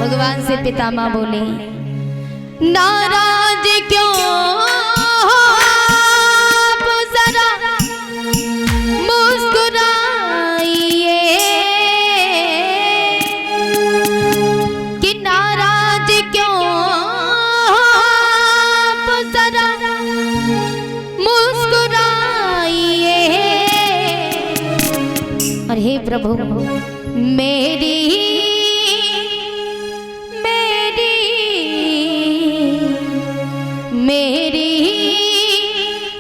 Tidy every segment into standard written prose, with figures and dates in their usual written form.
भगवान से पितामह बोले, नाराज क्यों आप जरा मुस्कुराइए, कि नाराज क्यों आप जरा मुस्कुराइए। और हे प्रभु मेरी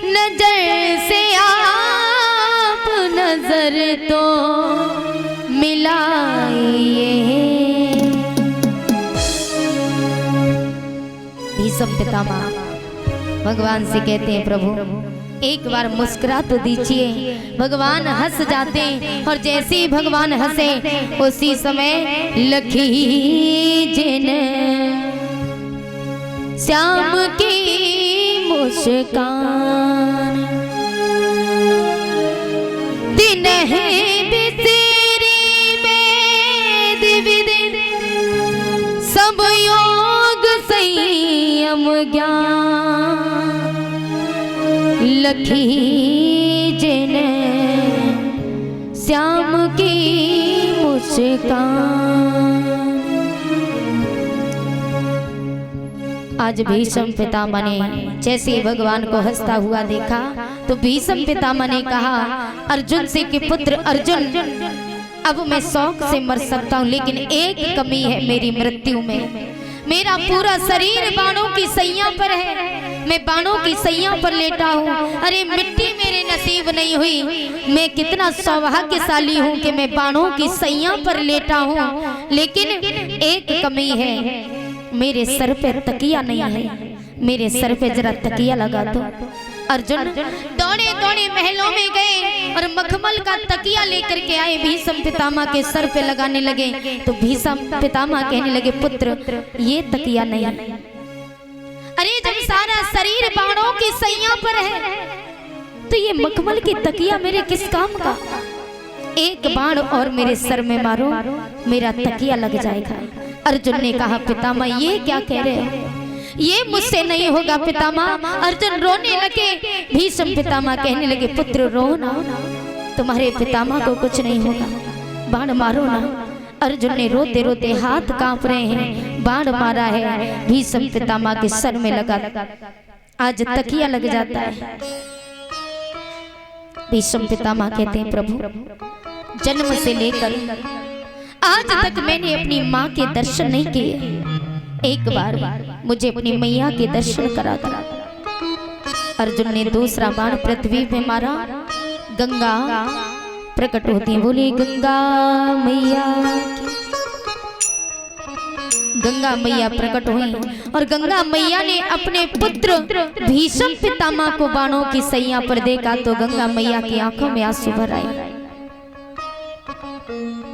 नजर से आप नजर तो मिलाइए। भीष्म पितामह भगवान से कहते हैं, प्रभु एक बार मुस्कुरा तो दीजिए। भगवान हंस जाते हैं और जैसे ही भगवान हंसे उसी समय लखी जिन श्याम की मुस्कान, दिन है बिसेरी में दिविदिन सब योग संयम ज्ञान, लखी जिन श्याम की मुस्कान। आज भीष्म पितामह ने जैसे भगवान को हंसता हुआ देखा तो भीष्म पितामह ने कहा अर्जुन से कि पुत्र अर्जुन, अब मैं शौक से मर सकता हूँ, लेकिन एक कमी है मेरी मृत्यु में। मेरा पूरा शरीर बाणों की सैया पर है, मैं बाणों की सैया पर लेटा हूँ। अरे मिट्टी मेरे नसीब नहीं हुई, मैं कितना सौभाग्यशाली हूँ कि मैं बाणों की सैया पर लेटा हूँ, लेकिन एक कमी है, मेरे सर पे तकिया नहीं है, मेरे सर पे जरा तकिया लगा दो। अर्जुन दौड़े दौड़े महलों में गए और मखमल का तकिया लेकर के आए, भीष्म पितामह के सर पे लगाने लगे तो भीष्म पितामह कहने लगे, पुत्र ये तकिया नहीं। अरे जब सारा शरीर बाणों की सैया पर है तो ये मखमल की तकिया मेरे किस काम का? एक बाण और मेरे सर में मारो, मेरा तकिया लग जाएगा। अर्जुन ने कहा, पितामह ये क्या कह रहे हो, ये मुझसे नहीं होगा पितामह। अर्जुन रोने लगे, भीष्म पितामह कहने लगे, पुत्र रो ना, तुम्हारे पितामह को कुछ नहीं होगा, बाण मारो ना। अर्जुन ने रोते रोते हाथ कांप रहे हैं, बाण मारा है, भीष्म पितामह के सर में लगा, आज तकिया लग जाता है। भीष्म पितामह कहते हैं, प्रभु जन्म से लेकर आज तक मैंने अपनी माँ के दर्शन नहीं किए, एक बार मुझे अपनी मैया के दर्शन करा दो। अर्जुन ने दूसरा बाण पृथ्वी पे मारा, गंगा प्रकट होती है, बोली गंगा मैया की। गंगा मैया प्रकट हुई और गंगा मैया ने अपने पुत्र भीष्म पितामह को बाणों की सैया पर देखा तो गंगा मैया की आंखों में आंसू भर आए।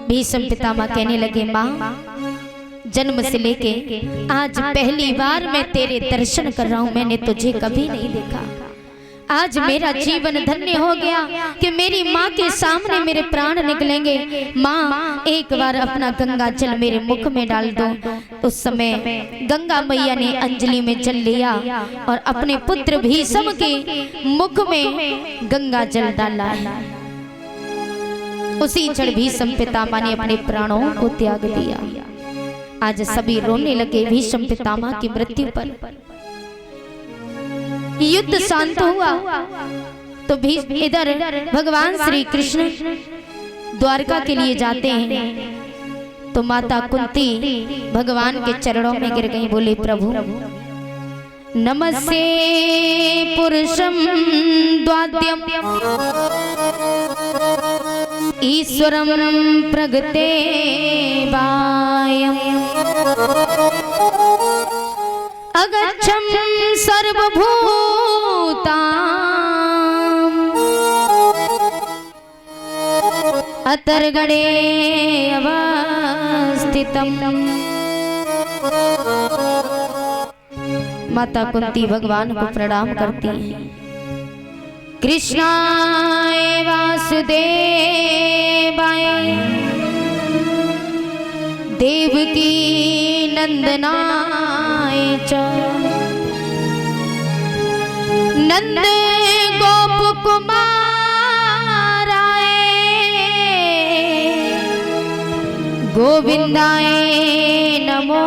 भीष्म पितामह कहने लगे, माँ जन्म से लेके आज पहली बार मैं तेरे दर्शन कर रहा हूँ, मैंने तुझे कभी नहीं देखा। आज मेरा जीवन धन्य हो गया कि मेरी माँ के सामने मेरे प्राण निकलेंगे। माँ एक बार अपना गंगा जल मेरे मुख में डाल दो। उस समय गंगा मैया ने अंजलि में जल लिया और अपने पुत्र भीष्म के मुख में गंगा जल डाला। उसी क्षण भीष्म पितामह ने अपने प्राणों को त्याग दिया। आज सभी रोने लगे भीष्म पितामह की मृत्यु पर। युद्ध शांत हुआ तो इधर भगवान श्री कृष्ण द्वारका के लिए जाते हैं तो माता कुंती भगवान के चरणों में गिर गई, बोले प्रभु नमस्ते पुरुषम द्वाद्यम ईश्वरम प्रगते वायम अगच्छम सर्वभूतां अतर्गणे अवस्थितम्। माता कुंती भगवान को प्रणाम करती है। कृष्णाय वासुदेवाय देवकी नंदनाय च नंद गोप कुमाराय गोविंदाय नमो।